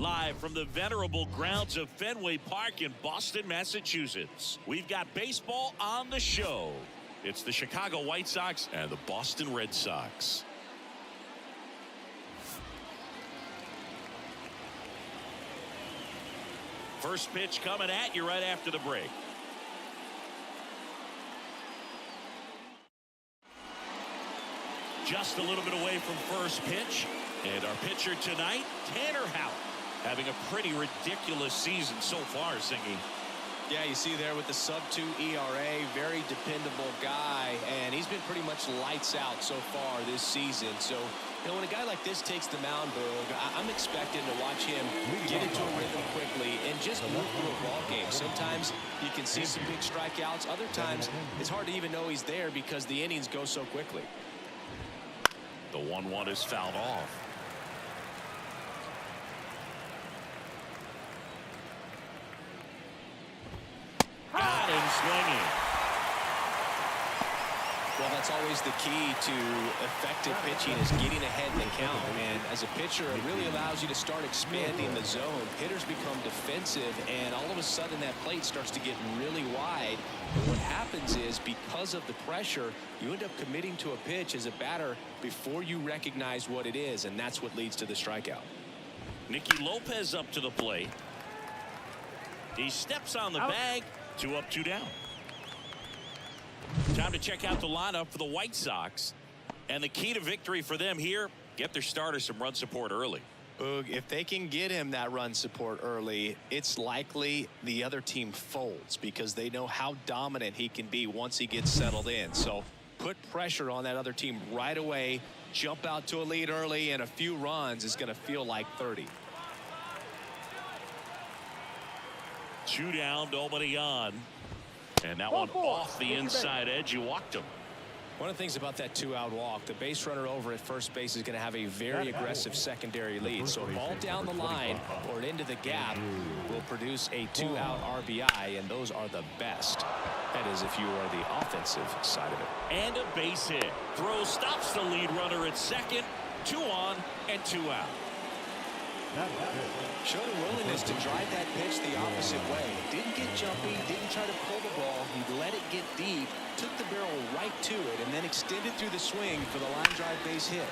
Live from the venerable grounds of Fenway Park in Boston, Massachusetts. We've got baseball on the show. It's the Chicago White Sox and the Boston Red Sox. First pitch coming at you right after the break. Just a little bit away from first pitch. And our pitcher tonight, Tanner Houck, having a pretty ridiculous season so far, Singy. Yeah, you see there with the sub-2 ERA, very dependable guy, and he's been pretty much lights out so far this season. So, you know, when a guy like this takes the mound, Boog, I'm expecting to watch him get into a rhythm quickly and just move through a ball game. Sometimes you can see some big strikeouts. Other times it's hard to even know he's there because the innings go so quickly. The 1-1 is fouled off. Got him swinging. Well, that's always the key to effective pitching, is getting ahead in the count. And as a pitcher, it really allows you to start expanding the zone. Hitters become defensive, and all of a sudden that plate starts to get really wide. And what happens is, because of the pressure, you end up committing to a pitch as a batter before you recognize what it is, and that's what leads to the strikeout. Nicky Lopez up to the plate. He steps on the bag. 2 up, 2 down. Time to check out the lineup for the White Sox. And the key to victory for them here, get their starter some run support early. Boog, if they can get him that run support early, it's likely the other team folds because they know how dominant he can be once he gets settled in. So put pressure on that other team right away. Jump out to a lead early, and a few runs is going to feel like 30. 2 down, nobody on. And that one off the inside edge. You walked him. One of the things about that 2-out walk, the base runner over at first base is going to have a very aggressive secondary lead. So a ball down the line or into the gap will produce a 2-out RBI, and those are the best. That is, if you are the offensive side of it. And a base hit. Throw stops the lead runner at second. 2 on and 2 out. Showed a willingness to drive that pitch the opposite way. Didn't get jumpy, didn't try to pull the ball. He let it get deep, took the barrel right to it, and then extended through the swing for the line drive base hit.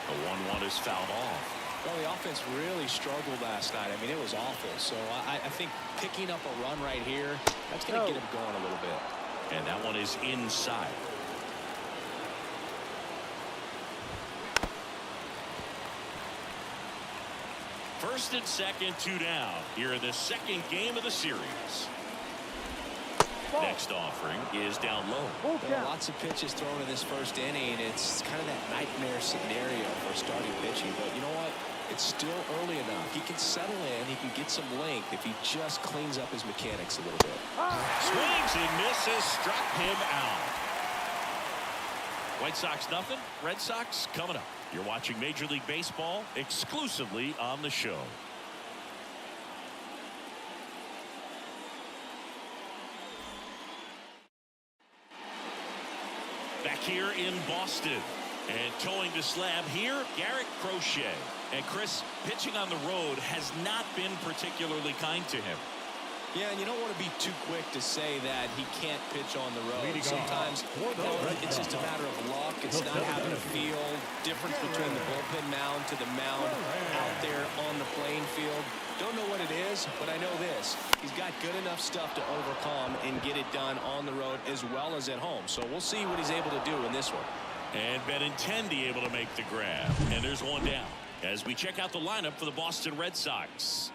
The 1-1 is fouled off. Well, the offense really struggled last night. I mean, it was awful. So I think picking up a run right here, that's going to get him going a little bit. And that one is inside. First and second, 2 down here in the second game of the series. Next offering is down low. Well, lots of pitches thrown in this first inning. It's kind of that nightmare scenario for starting pitching. But you know what? It's still early enough. He can settle in. He can get some length if he just cleans up his mechanics a little bit. Swings and misses. Struck him out. White Sox nothing. Red Sox coming up. You're watching Major League Baseball exclusively on the show. Back here in Boston. And towing the slab here, Garrett Crochet. And Chris, pitching on the road has not been particularly kind to him. Yeah, and you don't want to be too quick to say that he can't pitch on the road. Sometimes it's just a matter of luck. It's not having a feel. Difference between the bullpen mound to the mound out there on the playing field. Don't know what it is, but I know this. He's got good enough stuff to overcome and get it done on the road as well as at home. So we'll see what he's able to do in this one. And Benintendi able to make the grab. And there's 1 down. As we check out the lineup for the Boston Red Sox.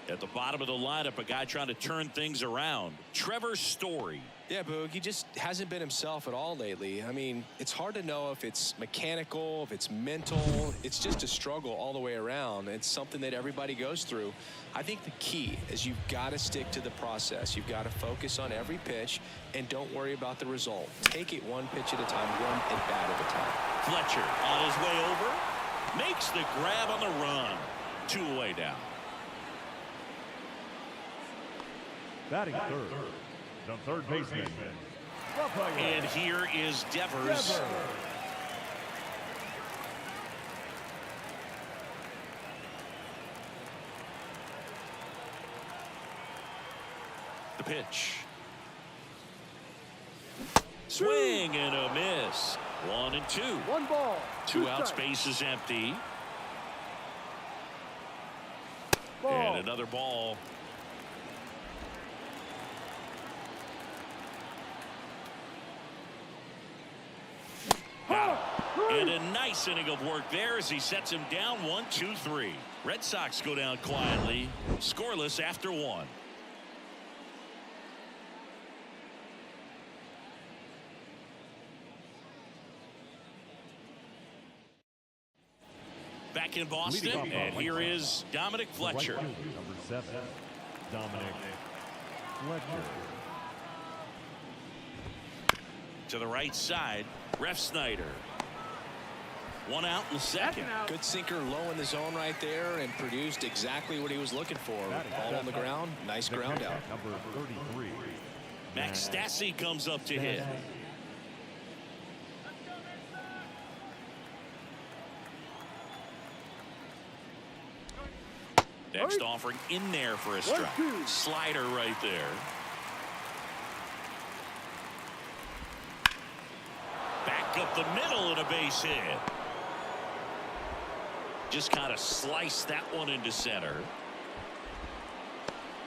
At the bottom of the lineup, a guy trying to turn things around. Trevor Story. Yeah, Boog, he just hasn't been himself at all lately. I mean, it's hard to know if it's mechanical, if it's mental. It's just a struggle all the way around. It's something that everybody goes through. I think the key is you've got to stick to the process. You've got to focus on every pitch and don't worry about the result. Take it 1 pitch at a time, 1 at-bat at a time. Fletcher on his way over. Makes the grab on the run. 2 away down. Batting third, the third baseman. And here is Devers. pitch. Swing and a miss. 1-2. 1 ball. 2 outs, base is empty. Ball. And another ball. And a nice inning of work there as he sets him down 1-2-3. Red Sox go down quietly, scoreless after 1. Back in Boston, and here is Dominic Fletcher. Number 7, Dominic Fletcher. To the right side, Ref Snyder. 1 out in the second. Good sinker low in the zone right there and produced exactly what he was looking for. Ball on the ground. Nice ground out. Number 33. Max Stassi comes up to hit. Next offering in there for a strike. Slider right there. Back up the middle and a base hit. Just kind of sliced that one into center.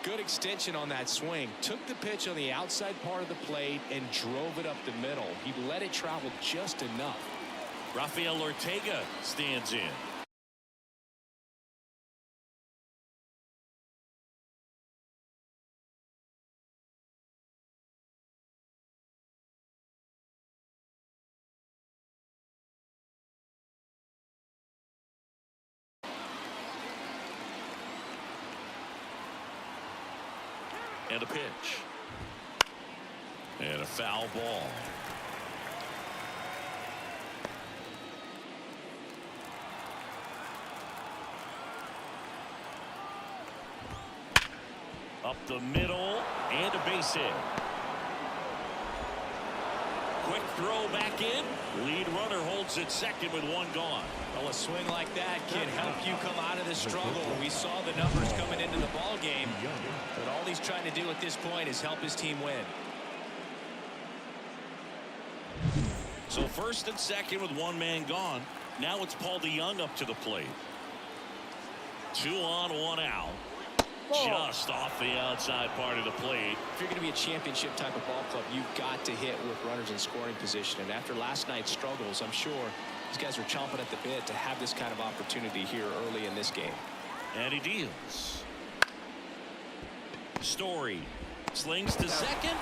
Good extension on that swing. Took the pitch on the outside part of the plate and drove it up the middle. He let it travel just enough. Rafael Ortega stands in. And a pitch. And a foul ball. Up the middle and a base hit. Quick throw back in. Lead runner holds it second with 1 gone. Well, a swing like that can help you come out of the struggle. We saw the numbers coming into the ball game, but all he's trying to do at this point is help his team win. So first and second with 1 man gone. Now it's Paul DeYoung up to the plate. 2 on, 1 out. Just off the outside part of the plate. If you're going to be a championship type of ball club, you've got to hit with runners in scoring position. And after last night's struggles, I'm sure these guys are chomping at the bit to have this kind of opportunity here early in this game. And he deals. Story slings to second,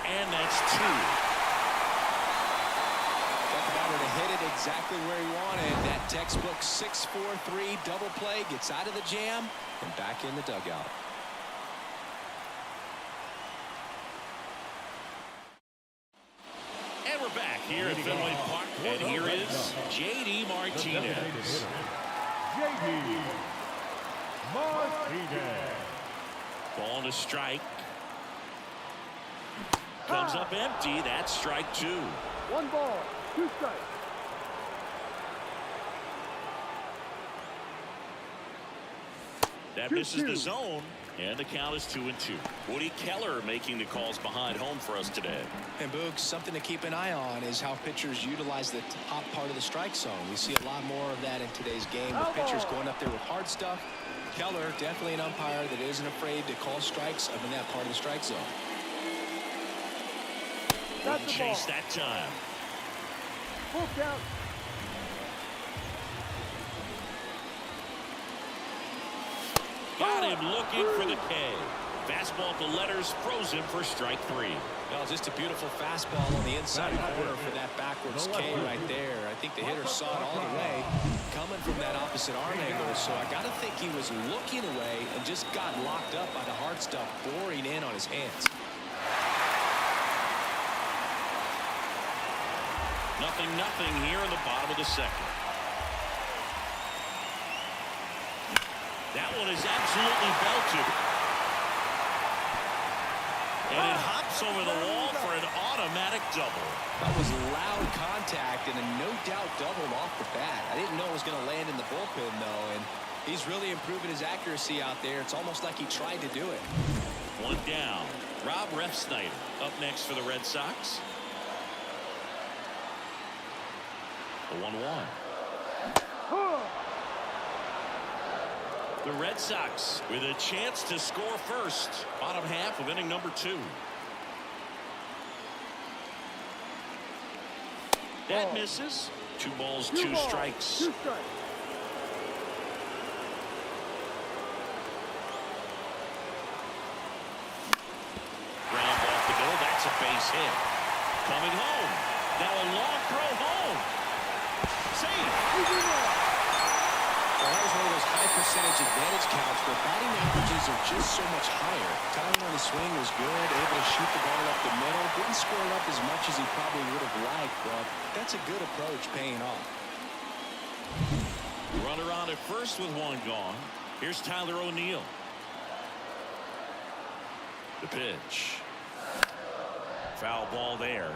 and that's 2. Got the batter to hit it exactly where he wanted. That textbook 6-4-3 double play gets out of the jam and back in the dugout. And we're back here at Fenway Park, and here is J.D. Martinez. J.D. Martinez. Ball to strike. Comes up empty. That's strike 2. 1 ball, 2 strikes. That misses the zone, and the count is 2-2. Woody Keller making the calls behind home for us today. And Boog, something to keep an eye on is how pitchers utilize the top part of the strike zone. We see a lot more of that in today's game with pitchers going up there with hard stuff. Keller, definitely an umpire that isn't afraid to call strikes up in that part of the strike zone. Wouldn't chase that time. Full count. Got him looking for the K. Fastball at the letters, frozen for strike 3. Well, just a beautiful fastball on the inside corner for that backwards K right there. I think the hitter saw it all the way coming from that opposite arm angle. So I got to think he was looking away and just got locked up by the hard stuff boring in on his hands. 0-0 here in the bottom of the second. That one is absolutely belted. And it hops over the wall for an automatic double. That was loud contact and a no-doubt double off the bat. I didn't know it was going to land in the bullpen, though, and he's really improving his accuracy out there. It's almost like he tried to do it. 1 down. Rob Refsnyder up next for the Red Sox. The 1-1. The Red Sox with a chance to score first. Bottom half of inning number 2. That misses. 2 balls, 2 strikes. 2 strikes. Ground off the middle. That's a base hit. Coming home. Now a long throw home. Safe. Well, that was one of those high percentage advantage counts where batting averages are just so much higher. Timing on the swing was good, able to shoot the ball up the middle. Didn't score it up as much as he probably would have liked, but that's a good approach paying off. Runner on at first with 1 gone. Here's Tyler O'Neill. The pitch. Foul ball there.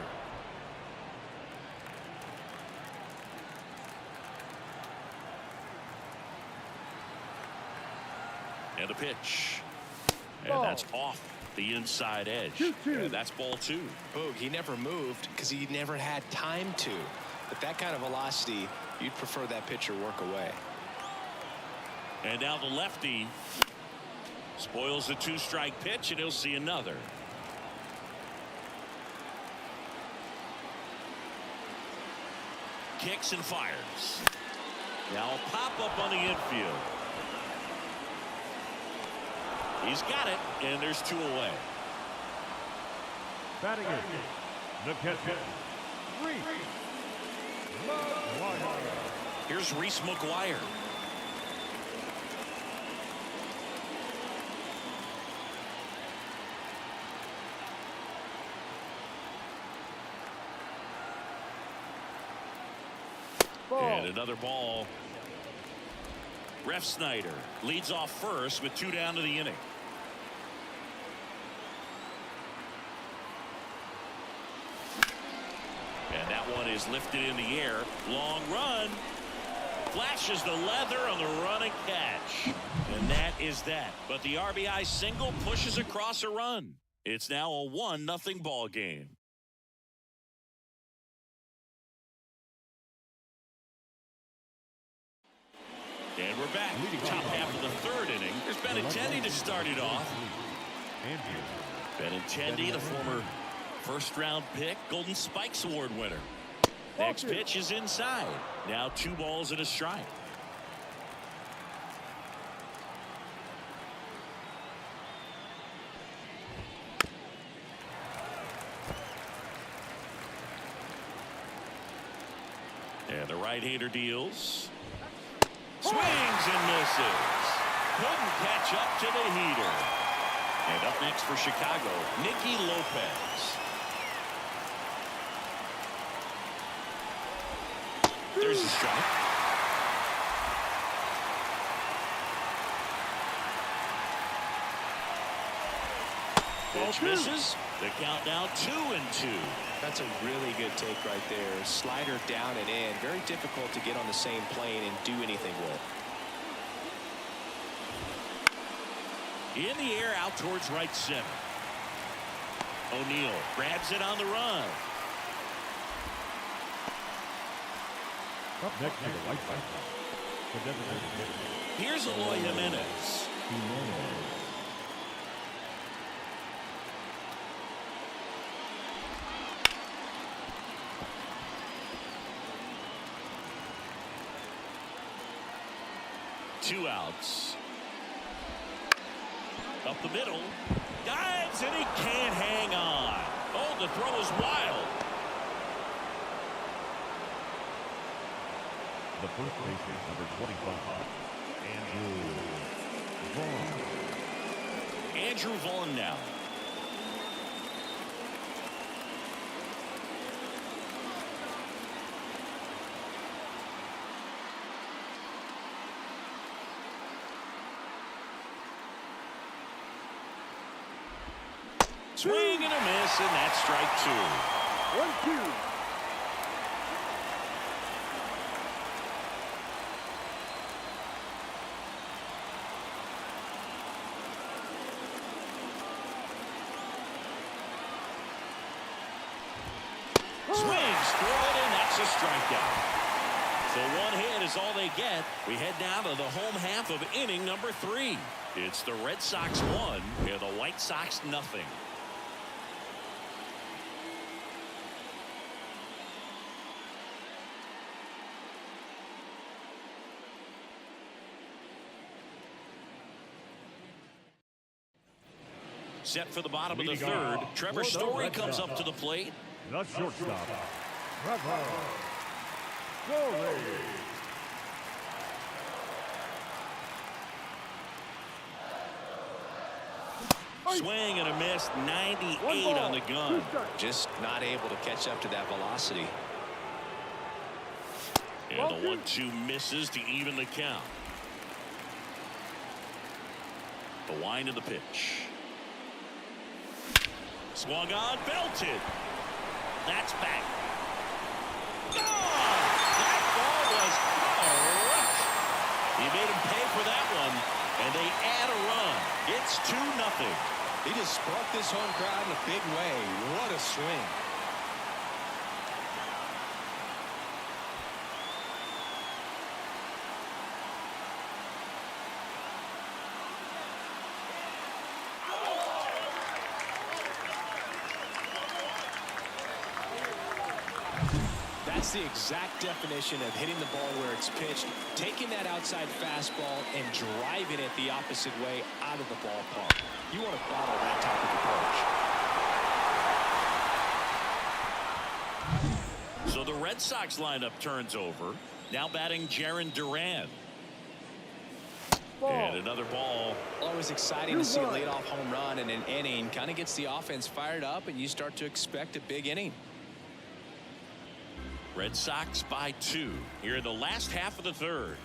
And the pitch. And that's off the inside edge. 2-2. And that's ball 2. Boog, he never moved because he never had time to. But that kind of velocity, you'd prefer that pitcher work away. And now the lefty spoils the 2-strike pitch, and he'll see another. Kicks and fires. Now a pop up on the infield. He's got it, and there's 2 away. Batting it, the catcher, Reese McGuire. Here's Reese McGuire. And another ball. Refsnyder leads off first with 2 down to the inning. And that one is lifted in the air. Long run. Flashes the leather on the running catch. And that is that. But the RBI single pushes across a run. It's now a 1-0 ball game. And we're back. Top half of the 3rd inning. There's Benintendi to start it off. Benintendi, the former first-round pick, Golden Spikes Award winner. Next pitch is inside. Now 2 balls and a strike. And the right-hander deals. Swings and misses. Couldn't catch up to the heater. And up next for Chicago, Nicky Lopez. There's a strike. Pitch misses. The count now 2-2. That's a really good take right there. Slider down and in. Very difficult to get on the same plane and do anything with. In the air out towards right center. O'Neill grabs it on the run. Up next to the White Sox, the designated hitter. Here's Eloy Jimenez. Two outs. Up the middle. Dives and he can't hang on. Oh, the throw is wild. The first baseman, number 25, Andrew Vaughn now. Swing and a miss, and that's strike 2. 1-2. a strikeout. So one hit is all they get. We head down to the home half of inning number 3. It's the Red Sox 1 and the White Sox nothing. Set for the bottom of the third. Trevor Story comes up to the plate. The shortstop, Trevor Story. Swing and a miss. 98 on the gun. Just not able to catch up to that velocity. And the 1-2 misses to even the count. The wind of the pitch. Swung on, belted. That's back. Gone! That ball was crushed. He made him pay for that one, and they add a run. It's 2-0. He just sparked this home crowd in a big way. What a swing. That's the exact definition of hitting the ball where it's pitched, taking that outside fastball and driving it the opposite way out of the ballpark. You want to bottle that type of approach. So the Red Sox lineup turns over. Now batting Jarren Duran. And another ball. Always exciting to see a leadoff home run in an inning. Kind of gets the offense fired up, and you start to expect a big inning. Red Sox by 2 here in the last half of the third.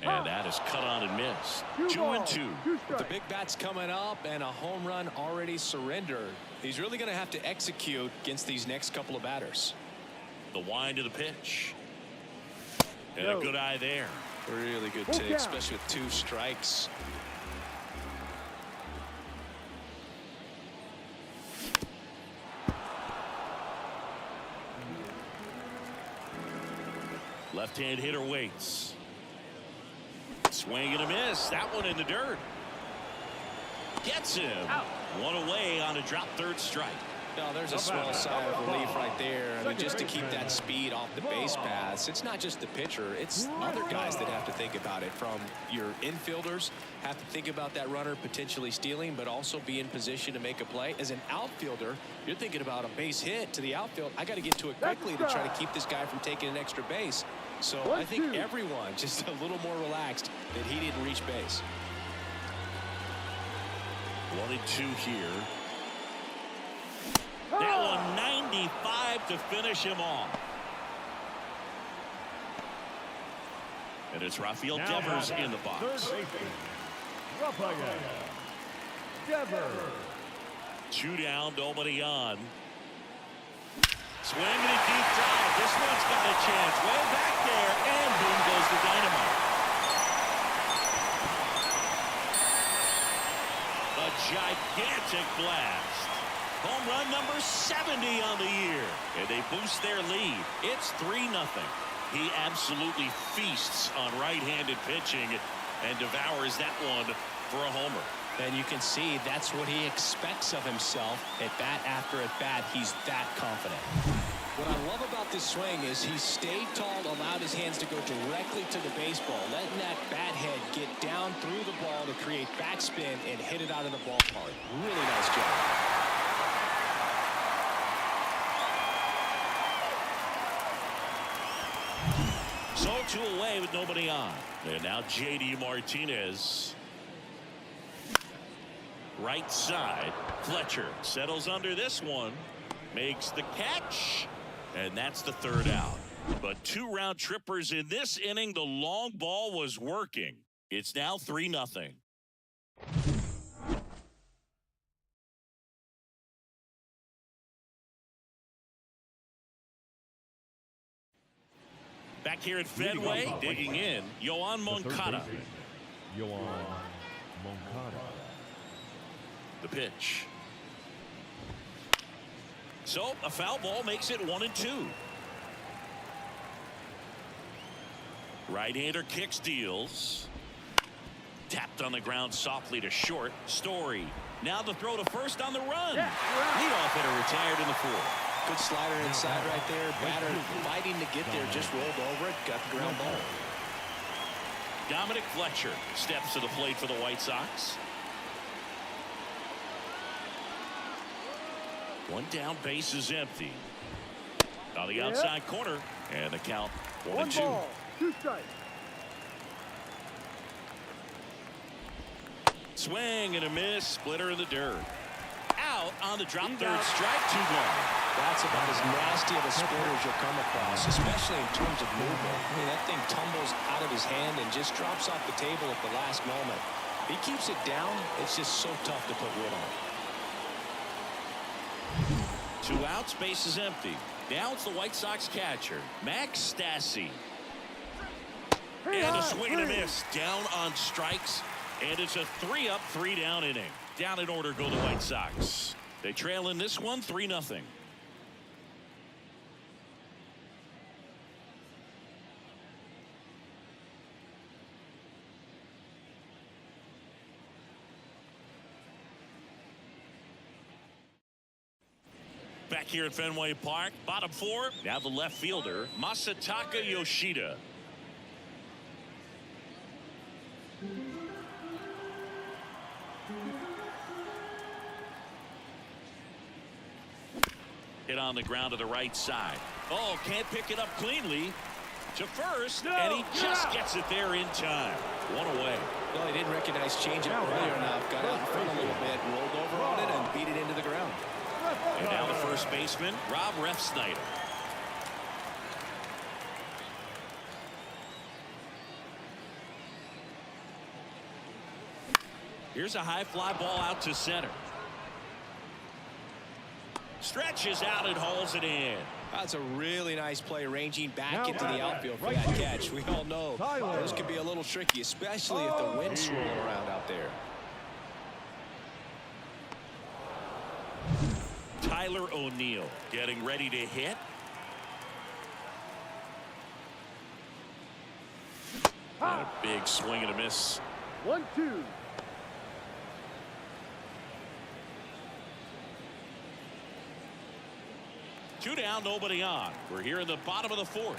And that is cut on and missed. 2-2. The big bat's coming up and a home run already surrendered. He's really going to have to execute against these next couple of batters. The wind of the pitch. And a good eye there. Really good take, especially with 2 strikes. Left-hand hitter waits. Swing and a miss. That one in the dirt. Gets him. Out. One away on a drop third strike. No, there's a swell sigh of relief right there. I mean, just to keep that speed off the base paths. It's not just the pitcher. It's other guys that have to think about it. From your infielders have to think about that runner potentially stealing, but also be in position to make a play. As an outfielder, you're thinking about a base hit to the outfield. I got to get to it quickly to try to keep this guy from taking an extra base. So I think everyone just a little more relaxed that he didn't reach base. 1-2 here. That one 95 to finish him off. And it's Rafael Devers in the box. Third baseman, Rafael Devers. 2 down, nobody on. Swing and a deep drive. This one's got a chance. Way back there, and boom goes the dynamite. A gigantic blast. Home run number 70 on the year. And they boost their lead. It's 3-0. He absolutely feasts on right-handed pitching and devours that one for a homer. And you can see that's what he expects of himself at bat after at bat. He's that confident. What I love about this swing is he stayed tall, allowed his hands to go directly to the baseball, letting that bat head get down through the ball to create backspin and hit it out of the ballpark. Really nice job. So 2 away with nobody on. And now J.D. Martinez. Right side. Fletcher settles under this one. Makes the catch. And that's the 3rd out. But 2 round trippers in this inning. The long ball was working. It's now 3-0. Back here at Fenway, digging in, Yoan Moncada. Yoan Moncada. The pitch. So a foul ball makes it 1-2. Right-hander kicks, deals. Tapped on the ground softly to short. Story. Now the throw to first on the run. Yeah, Leadoff hitter retired in the fourth. Good slider inside right there. Batter fighting to get there. Just rolled over it. Got the ground ball. Dominic Fletcher steps to the plate for the White Sox. One down, base is empty. On the outside corner, and the count 1-2. ball, 2 strikes. Swing and a miss, splitter in the dirt. Out on the drop, He's third out. strike, 2 gone. That's about as nasty of a splitter as you'll come across, especially in terms of movement. I mean, that thing tumbles out of his hand and just drops off the table at the last moment. He keeps it down. It's just so tough to put wood on. 2 outs, base is empty. Now it's the White Sox catcher, Max Stassi. And a swing and a miss, down on strikes. And it's a 3-up, 3-down inning. Down in order go the White Sox. They trail in this one 3-0. Back here at Fenway Park, bottom 4. Now the left fielder, Masataka Yoshida. Hit on the ground to the right side. Oh, can't pick it up cleanly. To first, and he just gets it there in time. 1 away. Well, he didn't recognize changeup earlier enough. Got out in front a little bit, rolled over on it, and beat it into the ground. And now the first baseman, Rob Refsnyder. Here's a high fly ball out to center. Stretches out and hauls it in. That's a really nice play, ranging back into the outfield for that catch. We all know those can be a little tricky, especially if the wind's swirling around out there. Tyler O'Neill getting ready to hit. And a big swing and a miss. 1-2. Two down, nobody on. We're here in the bottom of the 4th.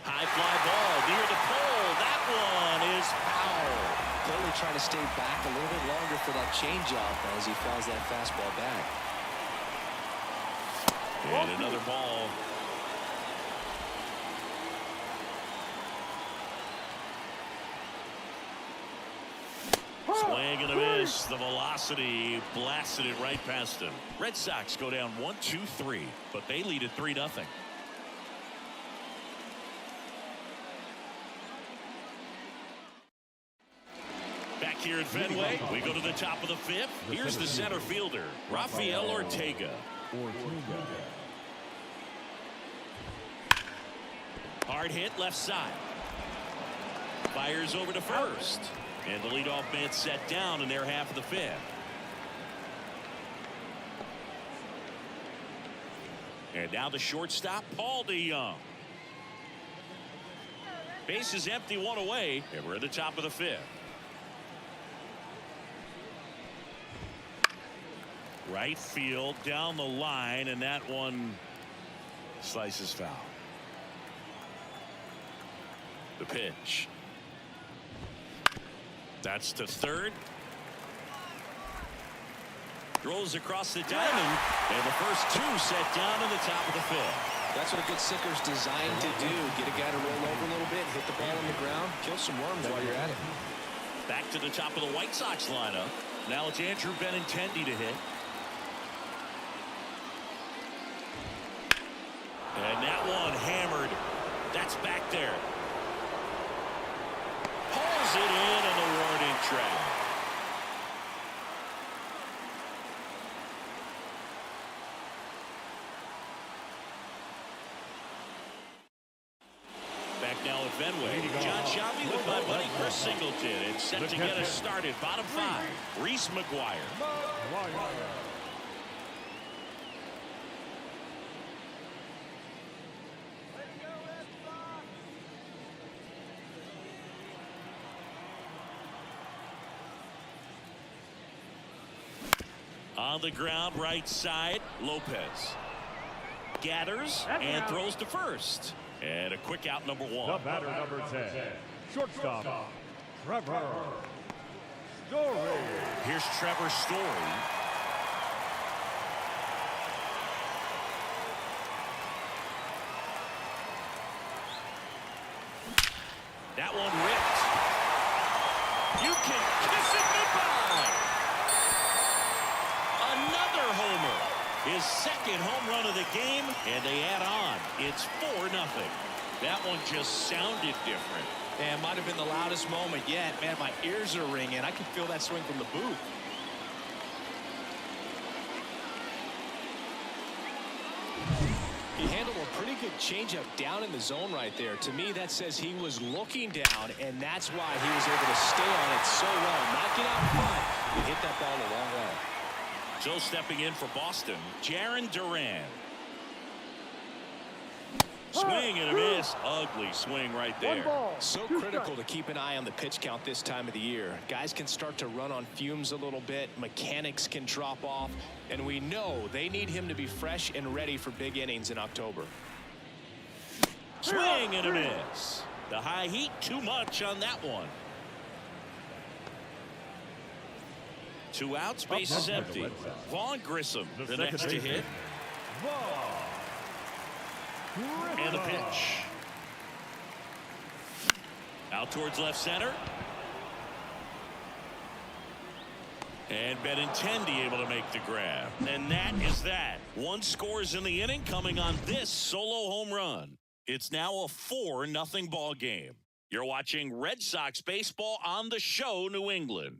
High fly ball near the pole. That one is foul. Clearly trying to stay back a little bit longer for that changeup as he fouls that fastball back. And another ball. Swing and a miss. The velocity blasted it right past him. Red Sox go down 1-2-3, but they lead at 3-0. Back here at Fenway, we go to the top of the 5th. Here's the center fielder, Rafael Ortega. Hard hit left side. Fires over to first. And the leadoff man set down in their half of the 5th. And now the shortstop, Paul DeYoung. Base is empty, 1 away, and we're at the top of the 5th. Right field down the line, and that one slices foul. The pitch. That's to third. Throws across the diamond, and the first 2 set down in the top of the 5th. That's what a good sinker's designed to do. Get a guy to roll over a little bit, hit the ball on the ground, kill some worms while you're at it. Back to the top of the White Sox lineup. Now it's Andrew Benintendi to hit. And that one hammered. That's back there. Pulls it in on the warning track. Back now at Fenway. John Shelby with my buddy Chris Singleton. It's set to get us started. Bottom 5, Reese McGuire. On the ground, right side, Lopez gathers and throws to first. And a quick out, number 1. The batter, number 10, shortstop, Trevor Story. Here's Trevor Story. That one ripped. You can kiss it goodbye. Another homer. His second home run of the game, and they add on. It's 4-0. That one just sounded different. And might have been the loudest moment yet. Man, my ears are ringing. I can feel that swing from the booth. He handled a pretty good changeup down in the zone right there. To me, that says he was looking down, and that's why he was able to stay on it so well. Not get out front. He hit that ball a long way. So stepping in for Boston, Jarren Duran. Swing and a miss. Ugly swing right there. So critical to keep an eye on the pitch count this time of the year. Guys can start to run on fumes a little bit. Mechanics can drop off. And we know they need him to be fresh and ready for big innings in October. Swing and a miss. The high heat, too much on that one. 2 outs, base is empty. Vaughn Grissom, the next to hit. And the pitch. Out towards left center. And Benintendi able to make the grab. And that is that. 1 scores in the inning coming on this solo home run. It's now a 4-0 ball game. You're watching Red Sox baseball on the show, New England.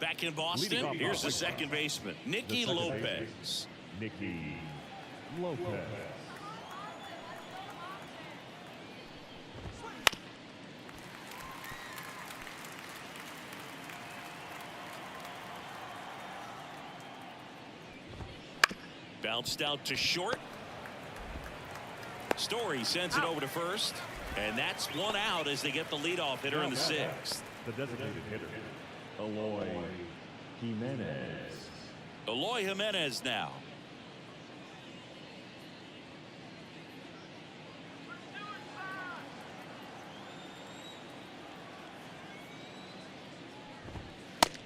Back in Boston, here's the second baseman, Nicky Lopez. Nicky Lopez. Bounced out to short. Story sends it over to first. And that's 1 out as they get the leadoff hitter in the 6th. The designated hitter, Eloy Jimenez. Eloy Jimenez now.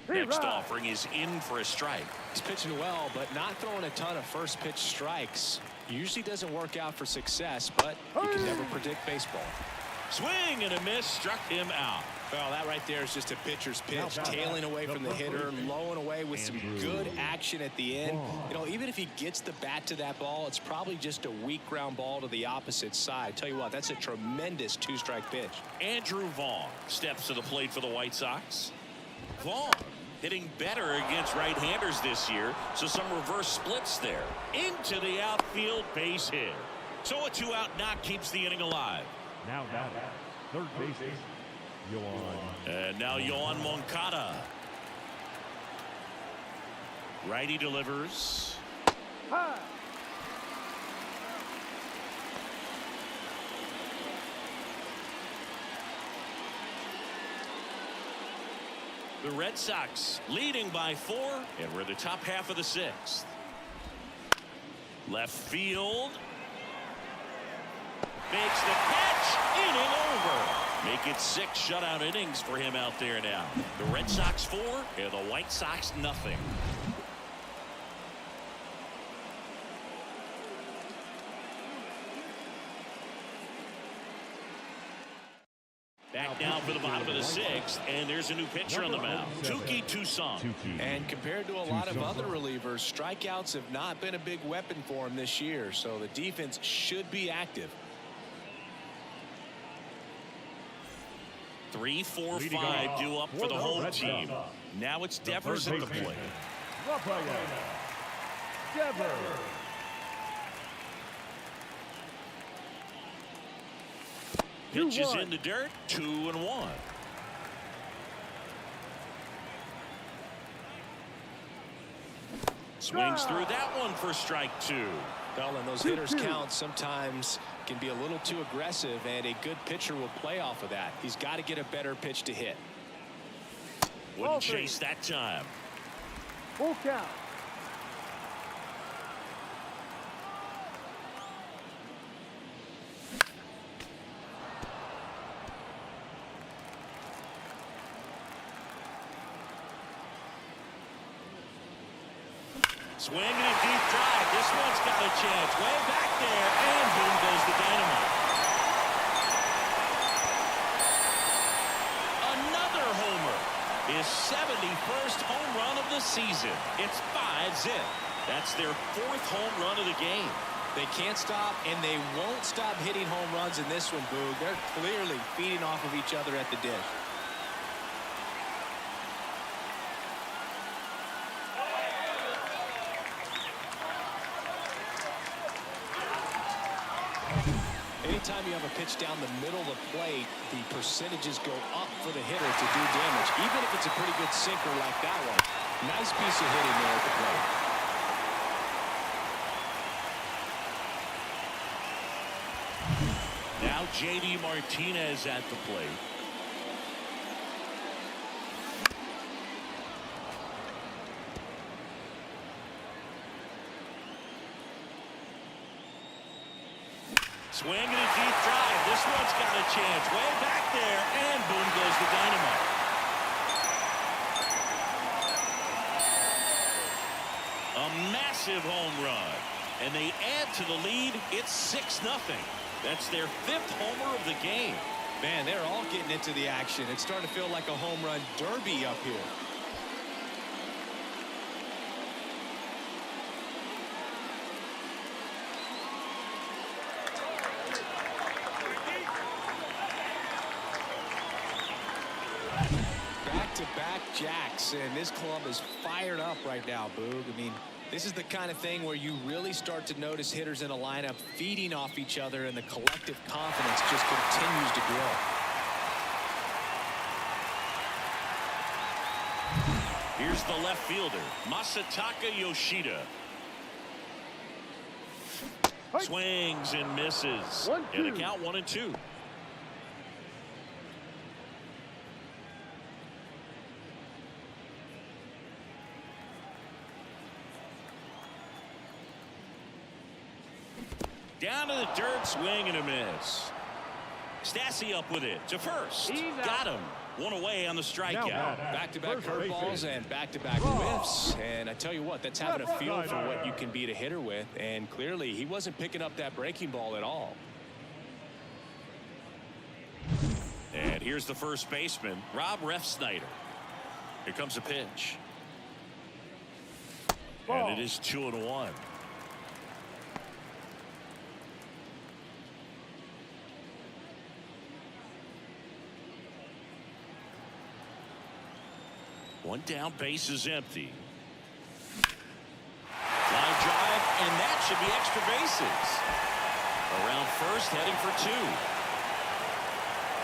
Next offering is in for a strike. He's pitching well, but not throwing a ton of first pitch strikes. Usually doesn't work out for success, but you can never predict baseball. Swing and a miss, struck him out. Well, that right there is just a pitcher's pitch, tailing away from the hitter, lowing away with some good action at the end. You know, even if he gets the bat to that ball, it's probably just a weak ground ball to the opposite side. Tell you what, that's a tremendous 2-strike pitch. Andrew Vaughn steps to the plate for the White Sox. Vaughn hitting better against right-handers this year, so some reverse splits there. Into the outfield, base hit. So a 2-out knock keeps the inning alive. Now batting, third baseman, Yohan. And now Yohan Moncada. Righty delivers. The Red Sox leading by 4, and we're in the top half of the 6th. Left field. Makes the catch. Inning over. Make it 6 shutout innings for him out there now. The Red Sox 4 and the White Sox nothing. Back now for the bottom of the 6th, and there's a new pitcher on the mound, Touki Toussaint. And compared to a lot of other relievers, strikeouts have not been a big weapon for him this year, so the defense should be active. 3, 4, 5 due up for the home team. Now it's Devers at the plate. 7. Pitch is in the dirt. 2-1. Swings through that one for strike 2. Well, and those hitters count sometimes can be a little too aggressive, and a good pitcher will play off of that. He's got to get a better pitch to hit. Wouldn't chase that time. Full count. Swinging a deep drive. This one's got a chance. Way back there, and boom goes the dynamite. Another homer. His 71st home run of the season. It's 5-zip. That's their 4th home run of the game. They can't stop, and they won't stop hitting home runs in this one, Boog. They're clearly feeding off of each other at the dish. Anytime you have a pitch down the middle of the plate, the percentages go up for the hitter to do damage, even if it's a pretty good sinker like that one. Nice piece of hitting there at the plate. Now J.D. Martinez at the plate. Swinging a deep drive. This one's got a chance. Way back there, and boom goes the dynamite. A massive home run. And they add to the lead. It's 6-0. That's their 5th homer of the game. Man, they're all getting into the action. It's starting to feel like a home run derby up here. Back-to-back jacks, and this club is fired up right now, Boog. I mean, this is the kind of thing where you really start to notice hitters in a lineup feeding off each other, and the collective confidence just continues to grow. Here's the left fielder, Masataka Yoshida. Swings and misses. And a count 1-2. Down to the dirt, swing and a miss. Stassi up with it to first. Got him. One away on the strikeout. Back-to-back curveballs and back-to-back whiffs. And I tell you what, that's having a feel for what you can beat a hitter with. And clearly, he wasn't picking up that breaking ball at all. And here's the first baseman, Rob Refsnyder. Here comes a pitch. And it is 2-1. One down, base is empty. Line drive, and that should be extra bases. Around first, heading for 2.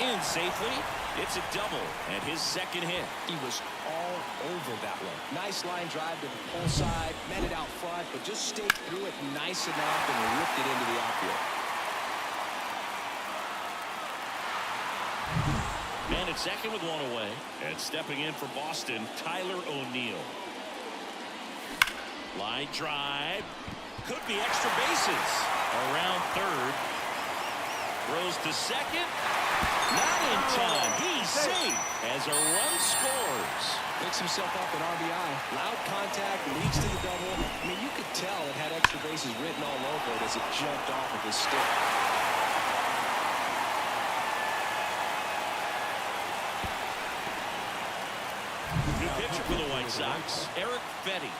In safely, it's a double, and his second hit. He was all over that one. Nice line drive to the pull side, met it out front, but just stayed through it nice enough and ripped it into the outfield. Man at second with one away. And stepping in for Boston, Tyler O'Neill. Line drive. Could be extra bases. Around third. Throws to second. Not in time. He's safe as a run scores. Picks himself up an RBI. Loud contact, leads to the double. I mean, you could tell it had extra bases written all over it as it jumped off of his stick. For the White Sox, Eric Fetty.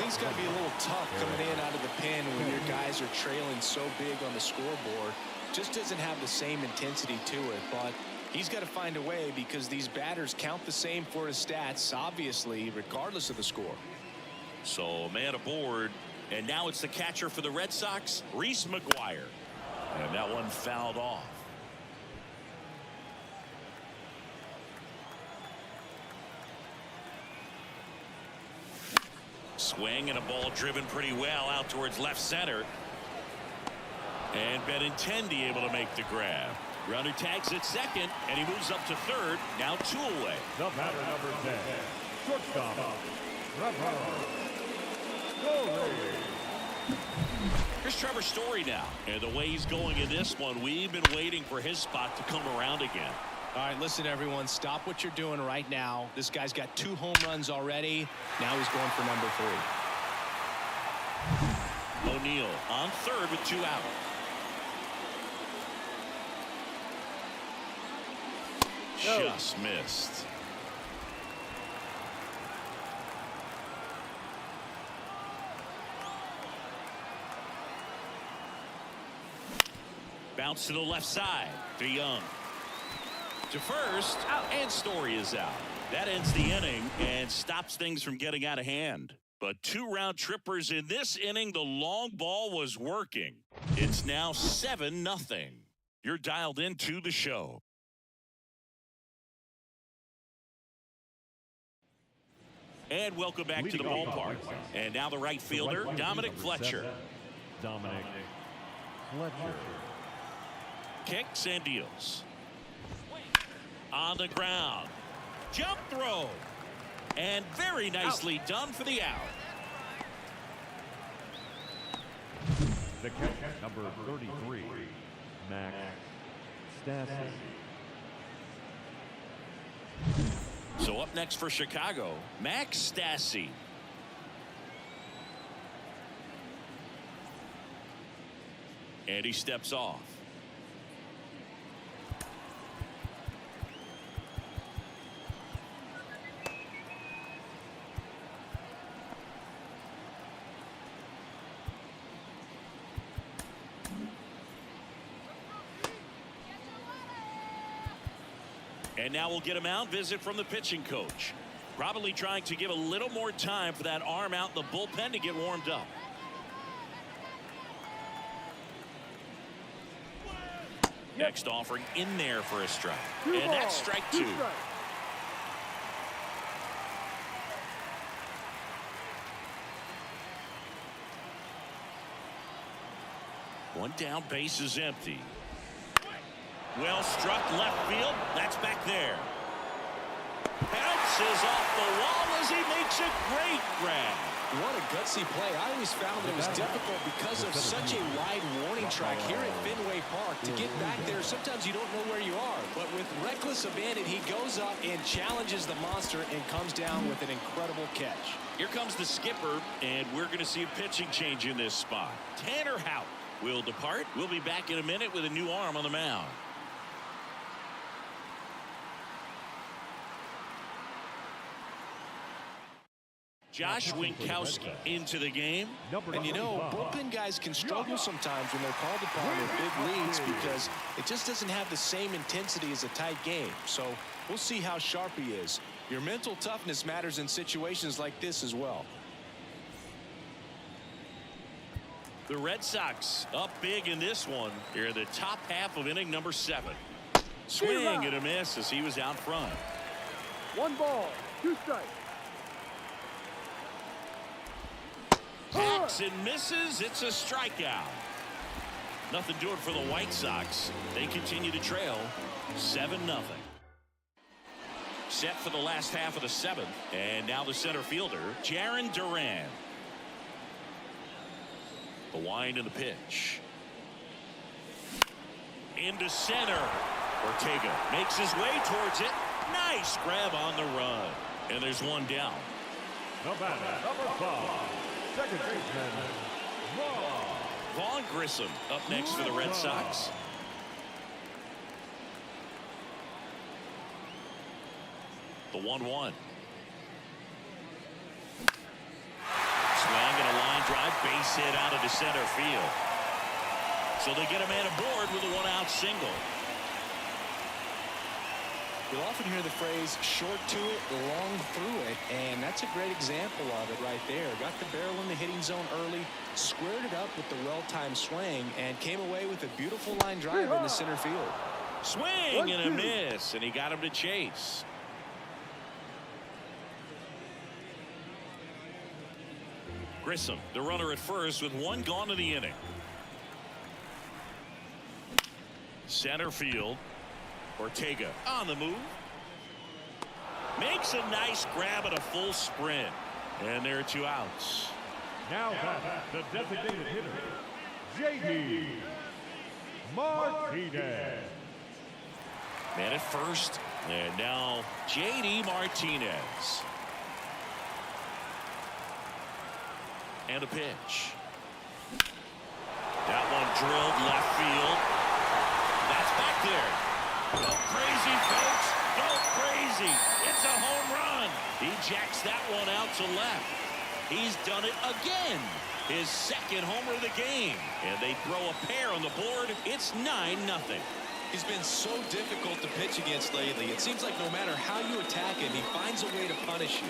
He's got to be a little tough coming in out of the pen when your guys are trailing so big on the scoreboard. Just doesn't have the same intensity to it, but he's got to find a way because these batters count the same for his stats, obviously, regardless of the score. So, man aboard, And now it's the catcher for the Red Sox, Reese McGuire. And that one fouled off. Swing and a ball driven pretty well out towards left center. And Benintendi able to make the grab. Runner tags at second, and he moves up to third. Now 2 away. The batter, number 10, shortstop, Trevor. Here's Trevor Story now. And the way he's going in this one, we've been waiting for his spot to come around again. All right, listen, everyone. Stop what you're doing right now. This guy's got 2 home runs already. Now he's going for number 3. O'Neill on third with 2 out. Just missed. Bounce to the left side. DeYoung. To first, and Story is out. That ends the inning and stops things from getting out of hand. But 2 round trippers in this inning. The long ball was working. It's now 7-0. You're dialed into the show. And welcome back to the ballpark. And now the right fielder, Dominic Fletcher. Dominic Fletcher. Kicks and deals. On the ground. Jump throw. And very nicely done for the out. The catcher, number 33, Max Stassi. So up next for Chicago, Max Stassi. And he steps off. And now we'll get a mound visit from the pitching coach. Probably trying to give a little more time for that arm out in the bullpen to get warmed up. Next offering in there for a strike. And that's strike 2. One down, base is empty. Well struck left field. That's back there. Bounces off the wall as he makes a great grab. What a gutsy play. I always found it was difficult because of such a wide warning track here at Fenway Park. To get back there, sometimes you don't know where you are. But with reckless abandon, he goes up and challenges the monster and comes down with an incredible catch. Here comes the skipper, and we're going to see a pitching change in this spot. Tanner Houck will depart. We'll be back in a minute with a new arm on the mound. Josh Winkowski into the game. And you know, bullpen guys can struggle sometimes when they're called upon with big leads because it just doesn't have the same intensity as a tight game. So we'll see how sharp he is. Your mental toughness matters in situations like this as well. The Red Sox up big in this one. Here in the top half of inning number 7. Swing and a miss as he was out front. 1 ball, 2 strikes. Hacks and misses. It's a strikeout. Nothing doing for the White Sox. They continue to trail 7-0. Set for the last half of the 7th. And now the center fielder, Jarren Duran. The wind and the pitch. Into center. Ortega makes his way towards it. Nice grab on the run. And there's 1 down. The batter, number 5. Second baseman, Vaughn Grissom up next for the Red Sox. The 1-1. Swing and a line drive, base hit out of the center field. So they get a man aboard with a 1-out single. You'll often hear the phrase short to it, long through it, and that's a great example of it right there. Got the barrel in the hitting zone early, squared it up with the well-timed swing, and came away with a beautiful line drive in the center field. Swing and a miss, and he got him to chase. Grissom, the runner at first with one gone in the inning. Center field. Ortega on the move. Makes a nice grab at a full sprint. And there are 2 outs. Now that's the designated hitter, J.D. Martinez. Man at first. And now J.D. Martinez. And a pitch. That one drilled left field. That's back there. Go crazy, folks. Go crazy. It's a home run. He jacks that one out to left. He's done it again. His second homer of the game. And they throw a pair on the board. It's 9-0. He's been so difficult to pitch against lately. It seems like no matter how you attack him, he finds a way to punish you.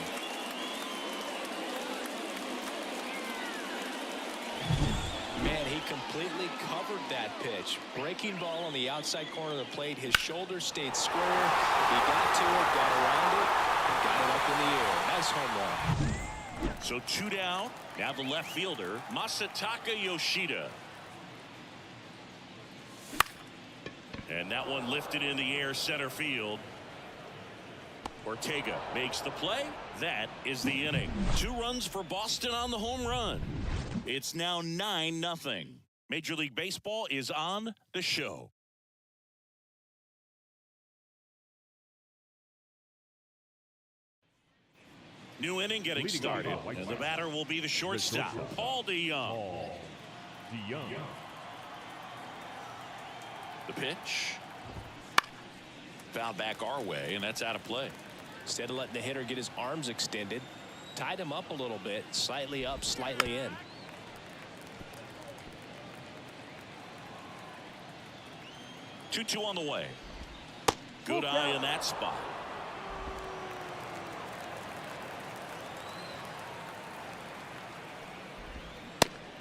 Man, he completely covered that pitch. Breaking ball on the outside corner of the plate. His shoulder stayed square. He got to it, got around it, and got it up in the air. Nice home run. So 2 down. Now the left fielder, Masataka Yoshida. And that one lifted in the air center field. Ortega makes the play. That is the inning. 2 runs for Boston on the home run. It's now 9-0. Major League Baseball is on the show. New inning getting started, and the batter will be the shortstop, Paul DeYoung. The pitch. Foul back our way, and that's out of play. Instead of letting the hitter get his arms extended, tied him up a little bit, slightly up, slightly in. Two on the way. Good eye in that spot.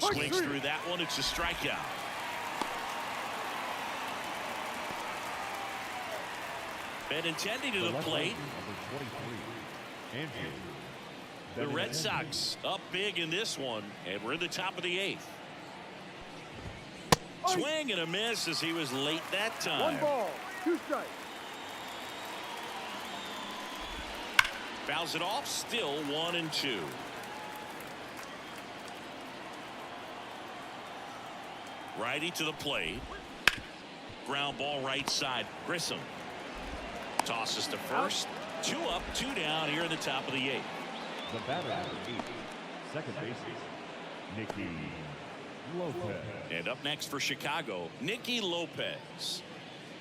Swings through that one. It's a strikeout. Benintendi to the plate. The Red Sox up big in this one, and we're in the top of the 8th. Swing and a miss as he was late that time. 1 ball, 2 strikes. Fouls it off. Still 1-2. Righty to the plate. Ground ball right side. Grissom tosses to first. 2 up, 2 down here in the top of the 8th. The batter at 8, second baseman, Nicky Lopez. And up next for Chicago, Nicky Lopez.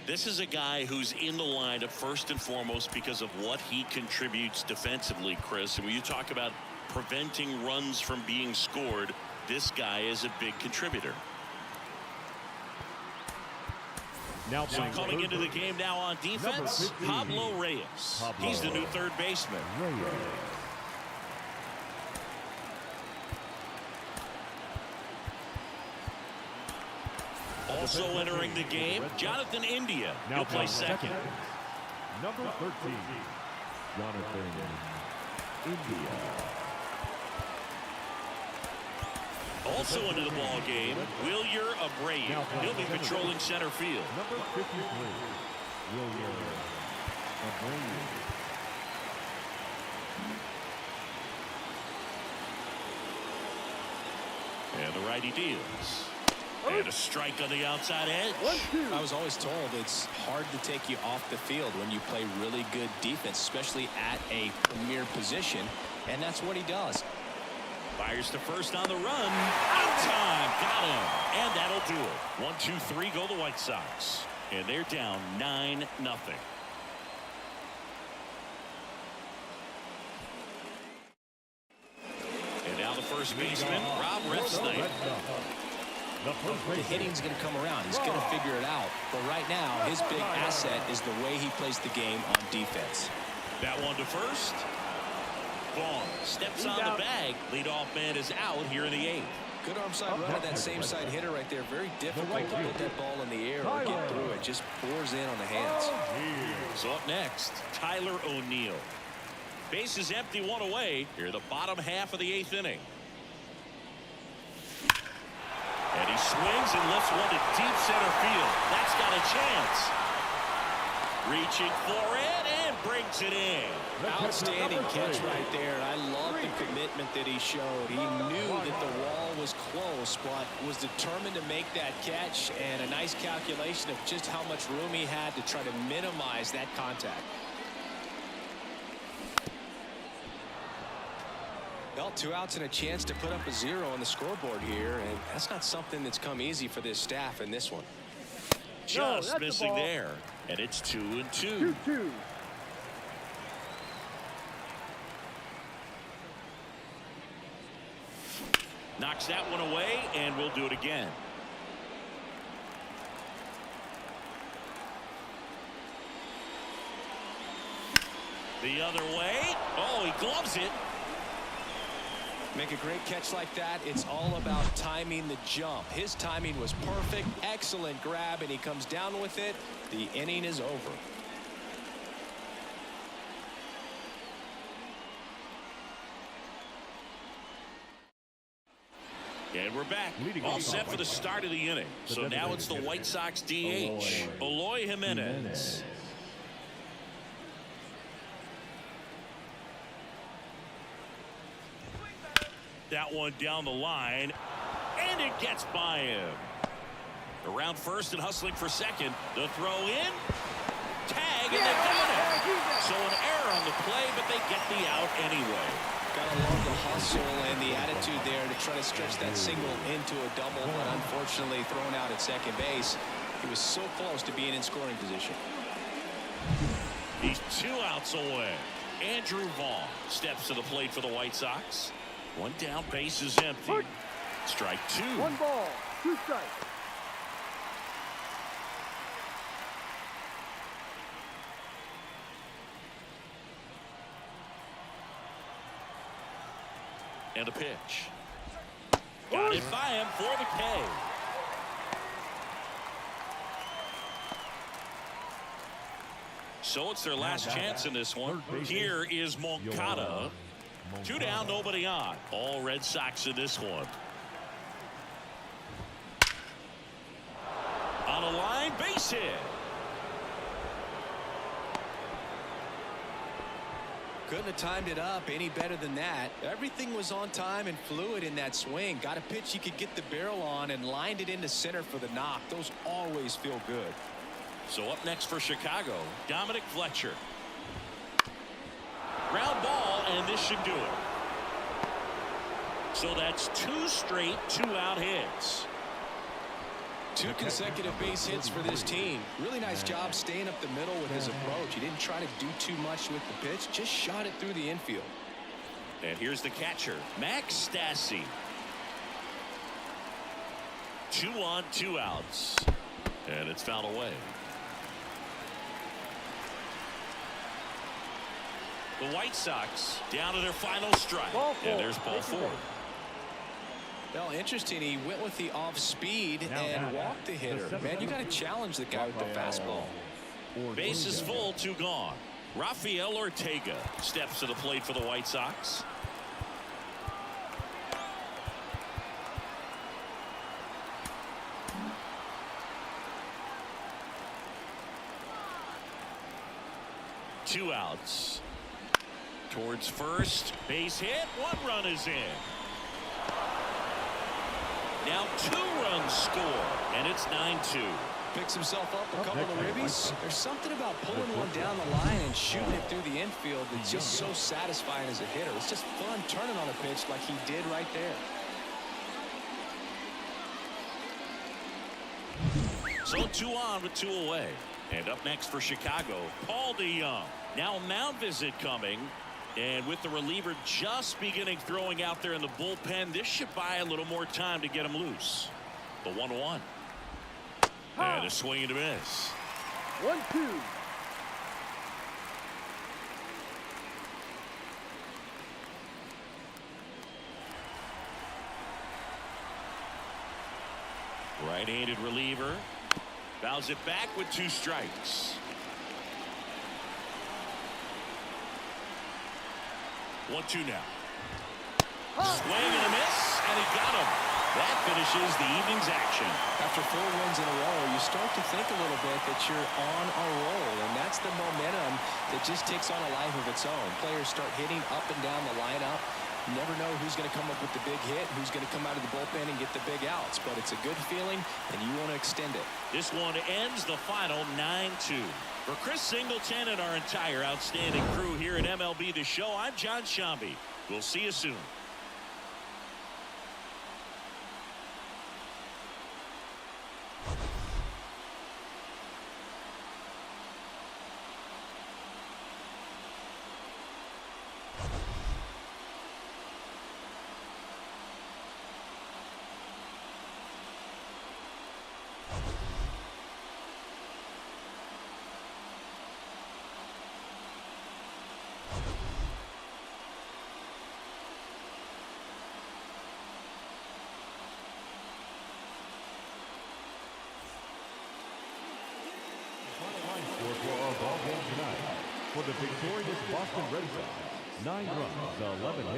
This is a guy who's in the lineup first and foremost because of what he contributes defensively, Chris. And when you talk about preventing runs from being scored, this guy is a big contributor. Now so coming into the game now on defense, Pablo Reyes. He's the new third baseman. Also entering the game, Jonathan India. He'll play second. Number 13, Jonathan India. Also into the ball game, Wilyer Abreu. He'll be patrolling center field. Number 53, Wilyer Abreu. And the righty deals. And a strike on the outside edge. I was always told it's hard to take you off the field when you play really good defense, especially at a premier position, and that's what he does. Fires to first on the run. Out time. Got him. And that'll do it. 1, 2, 3 go the White Sox. And they're down 9-0. And now the first baseman, Rob Redstein. The hitting's going to come around. He's going to figure it out. But right now, his big asset is the way he plays the game on defense. That one to first. Vaughn steps on the bag. Leadoff man is out here in the 8th. Good arm side runner, that same side hitter right there. Very difficult to put that ball in the air or get through it. Just pours in on the hands. So up next, Tyler O'Neill. Base is empty, one away. Here the bottom half of the 8th inning. And he swings and lifts one to deep center field. That's got a chance. Reaching for it and brings it in. Outstanding catch right there. And I love the commitment that he showed. He knew that the wall was close, but was determined to make that catch, and a nice calculation of just how much room he had to try to minimize that contact. Well, 2 outs and a chance to put up a 0 on the scoreboard here, and that's not something that's come easy for this staff in this one. Just missing there, and it's 2-2. 2-2. Knocks that one away, and we'll do it again. The other way. Oh, he gloves it. Make a great catch like that. It's all about timing the jump. His timing was perfect. Excellent grab, and he comes down with it. The inning is over. And we're back. All set for the start of the inning. So now it's the White Sox DH, Eloy Jimenez. That one down the line, and it gets by him. Around first and hustling for second. The throw in. Tag, and they got it. So an error on the play, but they get the out anyway. Gotta love the hustle and the attitude there to try to stretch that single into a double, but unfortunately thrown out at second base. He was so close to being in scoring position. He's 2 outs away. Andrew Vaughn steps to the plate for the White Sox. 1 down, base is empty. Strike 2. 1 ball, 2 strikes. And a pitch. Got it by him for the K. So it's their last chance in this one. Here is Moncada. 2 down, nobody on. All Red Sox in this one. On a line, base hit. Couldn't have timed it up any better than that. Everything was on time and fluid in that swing. Got a pitch he could get the barrel on and lined it into center for the knock. Those always feel good. So up next for Chicago, Dominic Fletcher. Ground ball, and this should do it. So that's 2 straight 2-out hits. 2 consecutive base hits for this team. Really nice job staying up the middle with his approach. He didn't try to do too much with the pitch, just shot it through the infield. And here's the catcher, Max Stassi. 2 on, 2 outs. And it's fouled away. The White Sox down to their final strike. And there's ball 4. Well, interesting. He went with the off speed and walked the hitter. Man, you got to challenge the guy with the fastball. Base is full, 2 gone. Rafael Ortega steps to the plate for the White Sox. Two outs. Towards first, base hit, 1 run is in. Now 2 runs score, and it's 9-2. Picks himself up a couple of ribbies. There's something about pulling one down the line and shooting it through the infield that's just so satisfying as a hitter. It's just fun turning on a pitch like he did right there. So 2 on with 2 away. And up next for Chicago, Paul DeYoung. Now a mound visit coming. And with the reliever just beginning throwing out there in the bullpen, this should buy a little more time to get him loose. The 1-1. And a swing and a miss. 1-2. Right-handed reliever. Fouls it back with 2 strikes. 1-2 now. Swing and a miss, and he got him. That finishes the evening's action. After 4 wins in a row, you start to think a little bit that you're on a roll, and that's the momentum that just takes on a life of its own. Players start hitting up and down the lineup. You never know who's going to come up with the big hit, who's going to come out of the bullpen and get the big outs, but it's a good feeling, and you want to extend it. This one ends the final 9-2. For Chris Singleton and our entire outstanding crew here at MLB The Show, I'm John Shambi. We'll see you soon. For our ball game tonight, for the victorious Boston Red Sox, 9 runs, 11 hits.